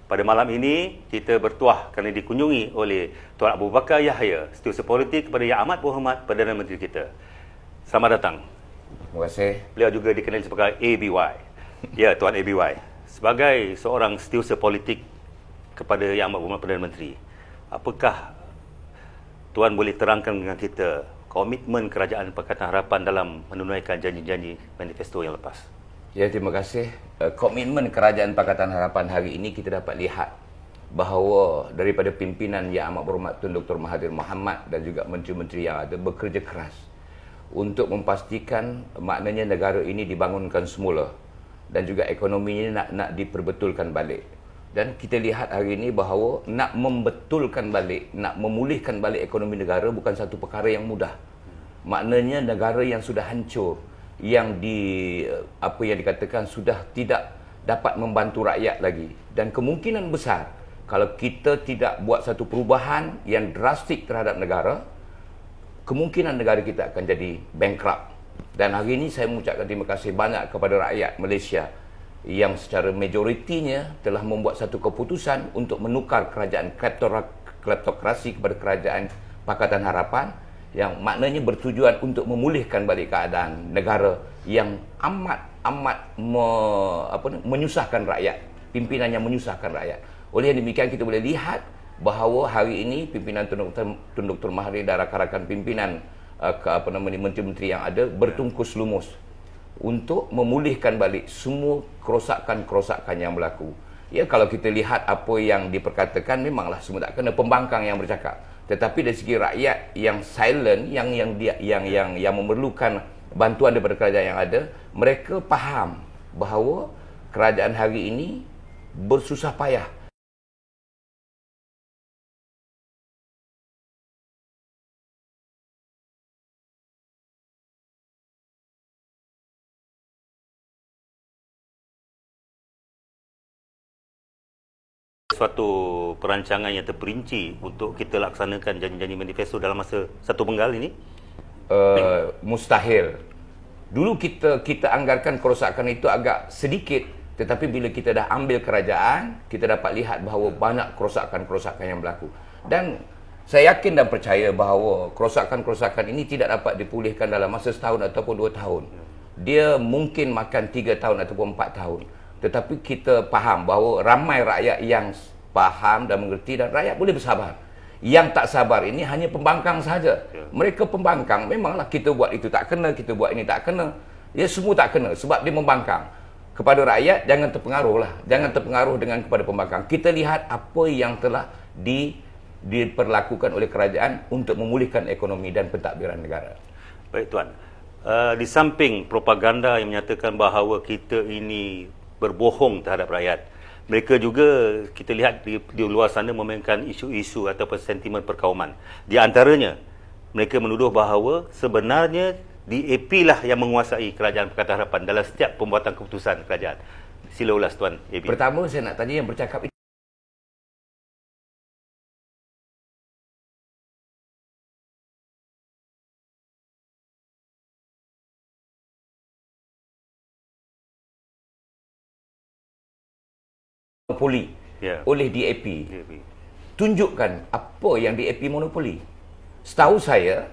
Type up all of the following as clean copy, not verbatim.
Pada malam ini, kita bertuah kerana dikunjungi oleh Tuan Abu Bakar Yahya, Setiausaha Politik kepada Yang Amat Berhormat Perdana Menteri kita. Selamat datang. Terima kasih. Beliau juga dikenali sebagai ABY. Ya, Tuan ABY. Sebagai seorang setiausaha politik kepada Yang Amat Berhormat Perdana Menteri, apakah Tuan boleh terangkan dengan kita komitmen Kerajaan Pakatan Harapan dalam menunaikan janji-janji manifesto yang lepas? Ya, terima kasih. Komitmen Kerajaan Pakatan Harapan hari ini kita dapat lihat bahawa daripada pimpinan Yang Amat Berhormat Tun Dr. Mahathir Mohamad dan juga menteri-menteri yang ada bekerja keras untuk memastikan maknanya negara ini dibangunkan semula dan juga ekonominya nak diperbetulkan balik. Dan kita lihat hari ini bahawa nak membetulkan balik, nak memulihkan balik ekonomi negara bukan satu perkara yang mudah. Maknanya negara yang sudah hancur, yang dikatakan sudah tidak dapat membantu rakyat lagi, dan kemungkinan besar kalau kita tidak buat satu perubahan yang drastik terhadap negara, kemungkinan negara kita akan jadi bankrupt. Dan hari ini saya mengucapkan terima kasih banyak kepada rakyat Malaysia yang secara majoritinya telah membuat satu keputusan untuk menukar kerajaan kleptokrasi kepada Kerajaan Pakatan Harapan, yang maknanya bertujuan untuk memulihkan balik keadaan negara yang menyusahkan rakyat, pimpinan yang menyusahkan rakyat. Oleh demikian kita boleh lihat bahawa hari ini pimpinan Tun Dr. Mahathir dan rakan-rakan pimpinan menteri-menteri yang ada bertungkus lumus untuk memulihkan balik semua kerosakan-kerosakan yang berlaku. Ya, kalau kita lihat apa yang diperkatakan, memanglah semua tak kena pembangkang yang bercakap. Tetapi dari segi rakyat yang silent, yang memerlukan bantuan daripada kerajaan yang ada, mereka faham bahawa kerajaan hari ini bersusah payah suatu perancangan yang terperinci untuk kita laksanakan janji-janji manifesto dalam masa satu penggal ini? Mustahil. Dulu kita anggarkan kerosakan itu agak sedikit, tetapi bila kita dah ambil kerajaan, kita dapat lihat bahawa banyak kerosakan-kerosakan yang berlaku. Dan saya yakin dan percaya bahawa kerosakan-kerosakan ini tidak dapat dipulihkan dalam masa setahun ataupun 2 tahun. Dia mungkin makan 3 tahun ataupun 4 tahun. Tetapi kita faham bahawa ramai rakyat yang faham dan mengerti, dan rakyat boleh bersabar. Yang tak sabar ini hanya pembangkang sahaja. Mereka pembangkang, memanglah kita buat itu tak kena, kita buat ini tak kena. Ya, semua tak kena sebab dia membangkang. Kepada rakyat jangan terpengaruhlah. Jangan terpengaruh dengan kepada pembangkang. Kita lihat apa yang telah diperlakukan oleh kerajaan untuk memulihkan ekonomi dan pentadbiran negara. Baik Tuan. Di samping propaganda yang menyatakan bahawa kita ini berbohong terhadap rakyat, mereka juga kita lihat di luar sana memainkan isu-isu ataupun sentimen perkauman. Di antaranya, mereka menuduh bahawa sebenarnya DAP lah yang menguasai Kerajaan Pakatan Harapan dalam setiap pembuatan keputusan kerajaan. Sila ulas Tuan AB. Pertama saya nak tanya yang bercakap itu monopoli oleh DAP. Tunjukkan apa yang DAP monopoli. Setahu saya,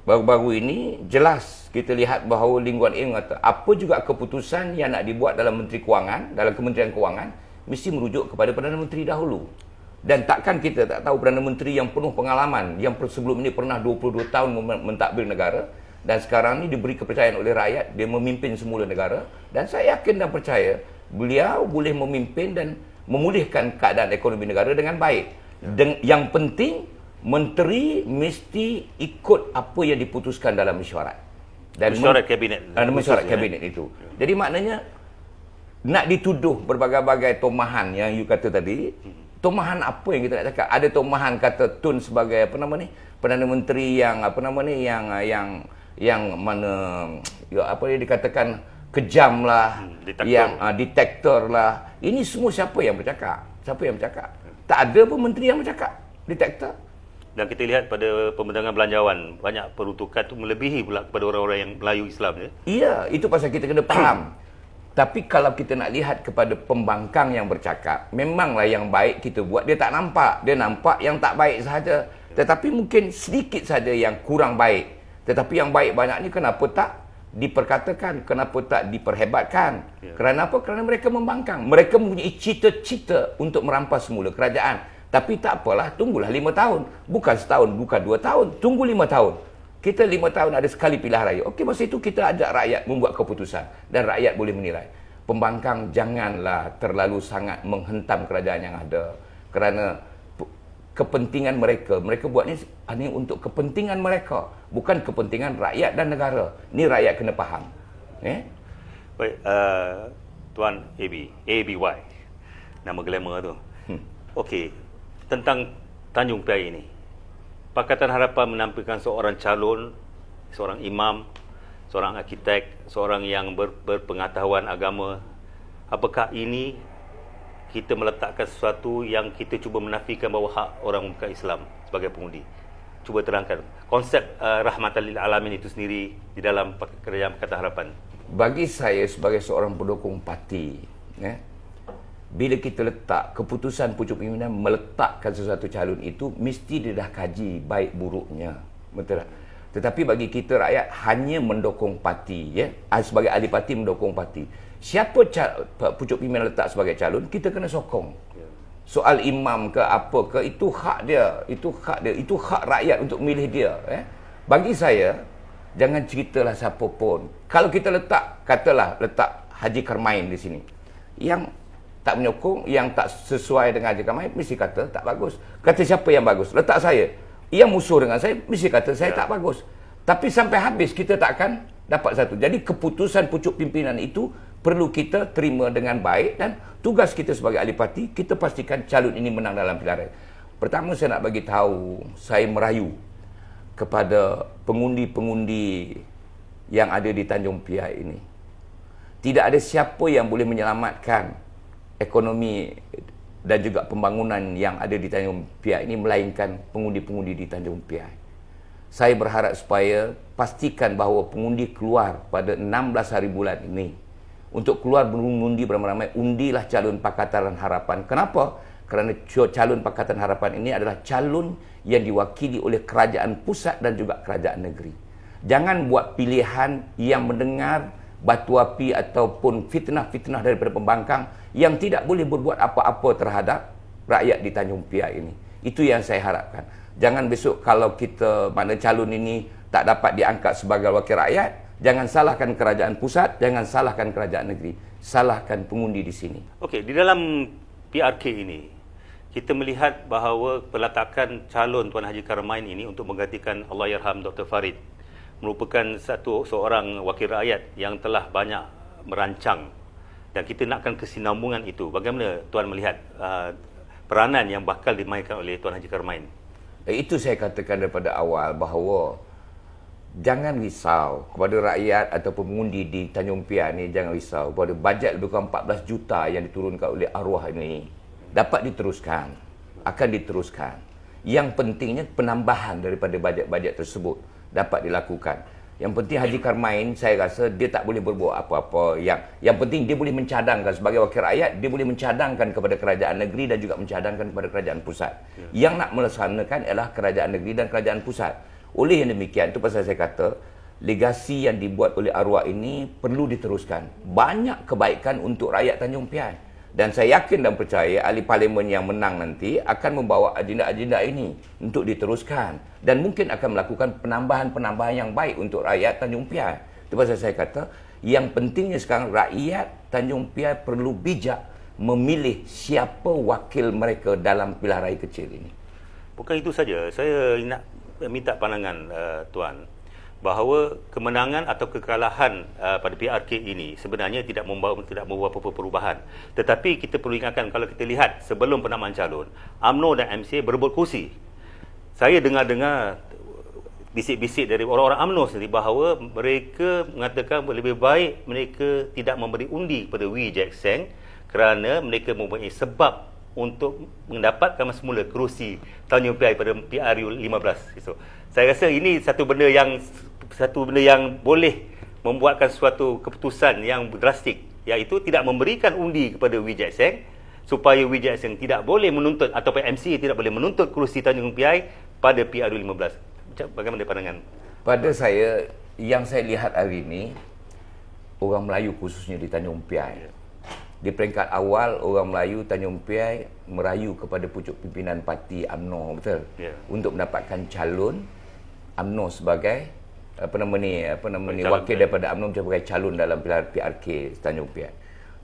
baru-baru ini jelas kita lihat bahawa Lee Kuan Yew kata apa juga keputusan yang nak dibuat dalam Menteri Kewangan, dalam Kementerian Kewangan, mesti merujuk kepada Perdana Menteri dahulu. Dan takkan kita tak tahu Perdana Menteri yang penuh pengalaman, yang sebelum ini pernah 22 tahun mentadbir negara, dan sekarang ini diberi kepercayaan oleh rakyat, dia memimpin semula negara, dan saya yakin dan percaya beliau boleh memimpin dan memulihkan keadaan ekonomi negara dengan baik. Yang penting, menteri mesti ikut apa yang diputuskan dalam mesyuarat. Dan mesyuarat kabinet. Mesyuarat kabinet itu. Jadi maknanya, nak dituduh berbagai-bagai tomahan yang you kata tadi, tomahan apa yang kita nak cakap? Ada tomahan kata Tun sebagai Perdana Menteri yang yang mana yang dikatakan kejam lah, detektor lah. Ini semua siapa yang bercakap? Siapa yang bercakap? Tak ada pun menteri yang bercakap detektor. Dan kita lihat pada pembentangan belanjawan, banyak peruntukan itu melebihi pula kepada orang-orang yang Melayu Islam. Iya, itu pasal kita kena faham. Tapi kalau kita nak lihat kepada pembangkang yang bercakap, memanglah yang baik kita buat, dia tak nampak. Dia nampak yang tak baik sahaja. Tetapi mungkin sedikit saja yang kurang baik. Tetapi yang baik banyak ni kenapa tak diperkatakan? Kenapa tak diperhebatkan? Kerana apa? Kerana mereka membangkang. Mereka mempunyai cita-cita untuk merampas semula kerajaan. Tapi tak apalah, tunggulah 5 tahun. Bukan setahun, bukan 2 tahun. Tunggu 5 tahun. Kita 5 tahun ada sekali pilihan raya. Okey, masa itu kita ajak rakyat membuat keputusan. Dan rakyat boleh menilai. Pembangkang janganlah terlalu sangat menghentam kerajaan yang ada. Kerana kepentingan mereka. Mereka buat ni hanya untuk kepentingan mereka. Bukan kepentingan rakyat dan negara. Ni rakyat kena faham. Baik, Tuan ABY. Nama glamour tu. Okey, tentang Tanjung Piai ini. Pakatan Harapan menampilkan seorang calon, seorang imam, seorang arkitek, seorang yang berpengetahuan agama. Apakah ini kita meletakkan sesuatu yang kita cuba menafikan bahawa hak orang bukan Islam sebagai pengundi? Cuba terangkan konsep rahmatan lil alamin itu sendiri di dalam kerajaan Pakatan Harapan. Bagi saya sebagai seorang pendukung parti, bila kita letak keputusan pucuk pimpinan meletakkan sesuatu calon itu, mesti dia dah kaji baik buruknya. Betul tak? Tetapi bagi kita rakyat hanya mendukung parti, sebagai ahli parti mendukung parti. Siapa pucuk pimpinan letak sebagai calon, kita kena sokong. Soal imam ke apa ke, itu hak dia, itu hak rakyat untuk milih dia. Bagi saya, jangan ceritalah siapa pun. Kalau kita katalah letak Haji Karmain di sini, yang tak menyokong, yang tak sesuai dengan Haji Karmain, mesti kata tak bagus. Kata siapa yang bagus? Letak saya. Yang musuh dengan saya, mesti kata saya tak bagus. Tapi sampai habis, kita takkan dapat satu. Jadi keputusan pucuk pimpinan itu perlu kita terima dengan baik, dan tugas kita sebagai ahli parti, kita pastikan calon ini menang dalam pilihan raya. Pertama, saya nak bagi tahu, saya merayu kepada pengundi-pengundi yang ada di Tanjung Piai ini. Tidak ada siapa yang boleh menyelamatkan ekonomi dan juga pembangunan yang ada di Tanjung Piai ini melainkan pengundi-pengundi di Tanjung Piai. Saya berharap supaya pastikan bahawa pengundi keluar pada 16 hari bulan ini. Untuk keluar mengundi beramai-ramai, undilah calon Pakatan Harapan. Kenapa? Kerana calon Pakatan Harapan ini adalah calon yang diwakili oleh kerajaan pusat dan juga kerajaan negeri. Jangan buat pilihan yang mendengar batu api ataupun fitnah-fitnah daripada pembangkang yang tidak boleh berbuat apa-apa terhadap rakyat di Tanjung Piai ini. Itu yang saya harapkan. Jangan besok kalau kita, mana calon ini tak dapat diangkat sebagai wakil rakyat, jangan salahkan kerajaan pusat, jangan salahkan kerajaan negeri. Salahkan pengundi di sini. Okey, di dalam PRK ini, kita melihat bahawa peletakan calon Tuan Haji Karmain ini untuk menggantikan Allahyarham Dr. Farid merupakan seorang wakil rakyat yang telah banyak merancang, dan kita nakkan kesinambungan itu. Bagaimana Tuan melihat peranan yang bakal dimainkan oleh Tuan Haji Karmain? Itu saya katakan daripada awal bahawa jangan risau kepada rakyat atau pengundi di Tanjung Piai ni, jangan risau kepada bajet lebih kurang 14 juta yang diturunkan oleh arwah ini. Dapat diteruskan, akan diteruskan. Yang pentingnya penambahan daripada bajet-bajet tersebut dapat dilakukan. Yang penting Haji Karmain, saya rasa dia tak boleh berbuat apa-apa. Yang penting dia boleh mencadangkan sebagai wakil rakyat, dia boleh mencadangkan kepada kerajaan negeri dan juga mencadangkan kepada kerajaan pusat. Yang nak melaksanakan ialah kerajaan negeri dan kerajaan pusat. Oleh yang demikian, itu pasal saya kata, legasi yang dibuat oleh arwah ini perlu diteruskan. Banyak kebaikan untuk rakyat Tanjung Piai. Dan saya yakin dan percaya ahli parlimen yang menang nanti akan membawa agenda-agenda ini untuk diteruskan. Dan mungkin akan melakukan penambahan-penambahan yang baik untuk rakyat Tanjung Piai. Itu pasal saya kata, yang pentingnya sekarang rakyat Tanjung Piai perlu bijak memilih siapa wakil mereka dalam pilihan raya kecil ini. Bukan itu saja, saya nak minta pandangan Tuan, bahawa kemenangan atau kekalahan pada PRK ini sebenarnya tidak membawa apa-apa perubahan. Tetapi kita perlu ingatkan, kalau kita lihat sebelum penamaan calon, UMNO dan MCA berebut kursi. Saya dengar-dengar bisik-bisik dari orang-orang UMNO sendiri bahawa mereka mengatakan lebih baik mereka tidak memberi undi kepada Wee Jack Seng kerana mereka mempunyai sebab untuk mendapatkan semula kerusi Tanjung Piai pada PRU 15 esok. Saya rasa ini satu benda yang boleh membuatkan suatu keputusan yang drastik iaitu tidak memberikan undi kepada Wee Jack Seng supaya Wee Jack Seng tidak boleh menuntut ataupun MCA tidak boleh menuntut kerusi Tanjung Piai pada PRU15. Bagaimana pandangan? Pada saya, yang saya lihat hari ini, orang Melayu khususnya di Tanjung Piai, di peringkat awal orang Melayu Tanjung Piai merayu kepada pucuk pimpinan parti UMNO, betul? Untuk mendapatkan calon UMNO sebagai wakil daripada UMNO sebagai calon dalam pilihan PRK Tanjung Piai.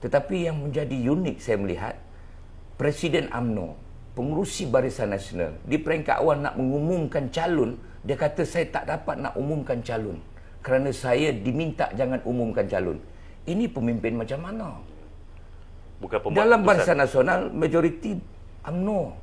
Tetapi yang menjadi unik saya melihat, Presiden UMNO, pengerusi Barisan Nasional, di peringkat awal nak mengumumkan calon, dia kata saya tak dapat nak umumkan calon kerana saya diminta jangan umumkan calon. Ini pemimpin macam mana? Dalam Barisan Nasional, majoriti UMNO.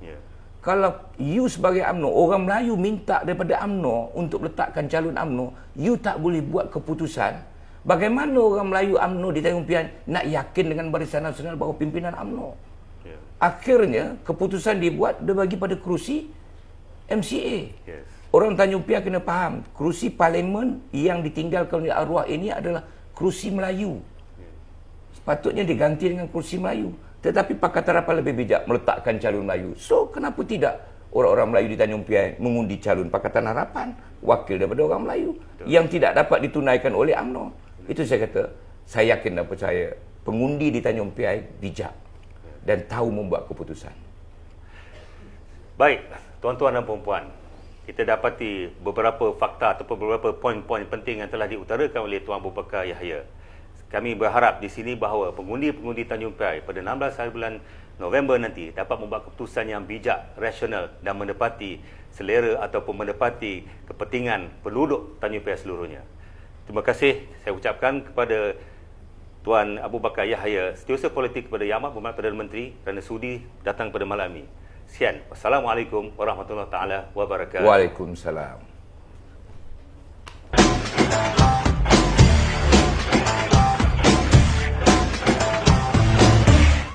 Kalau you sebagai UMNO, orang Melayu minta daripada UMNO untuk letakkan calon UMNO, you tak boleh buat keputusan. Bagaimana orang Melayu UMNO di Tanjung Piai nak yakin dengan Barisan Nasional bahawa pimpinan UMNO? Akhirnya, keputusan dibuat, dia bagi pada kerusi MCA. Orang Tanjung Piai kena faham, kerusi parlimen yang ditinggalkan oleh arwah ini adalah kerusi Melayu. Sepatutnya diganti dengan kerusi Melayu. Tetapi Pakatan Harapan lebih bijak meletakkan calon Melayu. So, kenapa tidak orang-orang Melayu di Tanjung Piai mengundi calon Pakatan Harapan, wakil daripada orang Melayu, yang tidak dapat ditunaikan oleh UMNO? Itu saya kata, saya yakin dan percaya, pengundi di Tanjung Piai bijak dan tahu membuat keputusan. Baik, tuan-tuan dan puan-puan, kita dapati beberapa fakta atau beberapa poin-poin penting yang telah diutarakan oleh Tuan Abu Bakar Yahya. Kami berharap di sini bahawa pengundi-pengundi Tanjung Piai pada 16 hari bulan November nanti dapat membuat keputusan yang bijak, rasional dan menepati selera ataupun menepati kepentingan penduduk Tanjung Piai seluruhnya. Terima kasih saya ucapkan kepada Tuan Abu Bakar Yahya, Setiausaha Politik kepada Yang Amat Berhormat Perdana Menteri kerana sudi datang pada malam ini. Sekian. Wassalamualaikum warahmatullahi taala wabarakatuh. Waalaikumsalam.